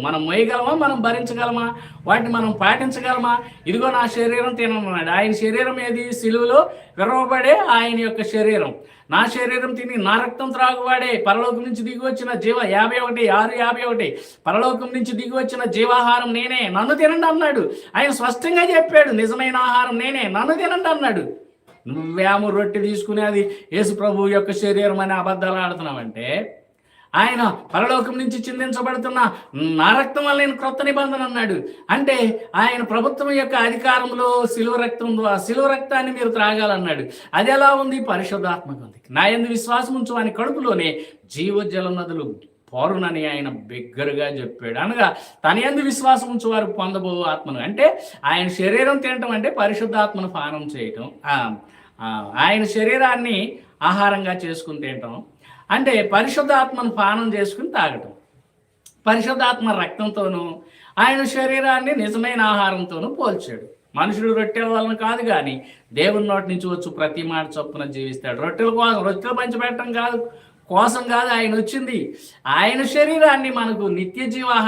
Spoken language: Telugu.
మనం మోయగలమా, మనం భరించగలమా, వాటిని మనం పాటించగలమా? ఇదిగో నా శరీరం తినమన్నాడు. ఆయన శరీరం ఏది? సిలువలో విరవబడే ఆయన యొక్క శరీరం. నా శరీరం తిని నా రక్తం త్రాగువాడే పరలోకం నుంచి దిగి వచ్చిన జీవ 51:6-51 పరలోకం నుంచి దిగి వచ్చిన జీవాహారం నేనే, నన్ను తినండి అన్నాడు. ఆయన స్పష్టంగా చెప్పాడు, నిజమైన ఆహారం నేనే, నన్ను తినండి అన్నాడు. నువ్వేమో రొట్టె తీసుకుని అది యేసు ప్రభు యొక్క శరీరం అని అబద్ధాలు ఆడుతున్నావంటే, ఆయన పరలోకం నుంచి చిందించబడుతున్న నా రక్తం వల్ల నేను క్రొత్త నిబంధన అన్నాడు. అంటే ఆయన ప్రభుత్వం యొక్క అధికారంలో సిలువ రక్తాన్ని మీరు త్రాగాలన్నాడు. అది ఎలా ఉంది? పరిశుద్ధాత్మక ఉంది. నా యందు విశ్వాసం ఉంచు అని కడుపులోనే జీవజల నదులు పోరునని ఆయన బిగ్గరగా చెప్పాడు. అనగా తన యందు విశ్వాసం ఉంచువారు పొందబో ఆత్మను. అంటే ఆయన శరీరం తినటం అంటే పరిశుద్ధాత్మను పానం చేయటం, ఆయన శరీరాన్ని ఆహారంగా చేసుకుని తినటం అంటే పరిశుద్ధాత్మను పానం చేసుకుని తాగటం. పరిశుద్ధాత్మ రక్తంతోనూ ఆయన శరీరాన్ని నిజమైన ఆహారంతోనూ పోల్చాడు. మనుషుడు రొట్టెల వలన కాదు కానీ దేవుని నోటి నుంచి వచ్చు ప్రతి మాట చొప్పున జీవిస్తాడు. రొట్టెలు పంచిపెట్టడం కోసం కాదు ఆయన వచ్చింది. ఆయన శరీరాన్ని మనకు నిత్య జీవాహారం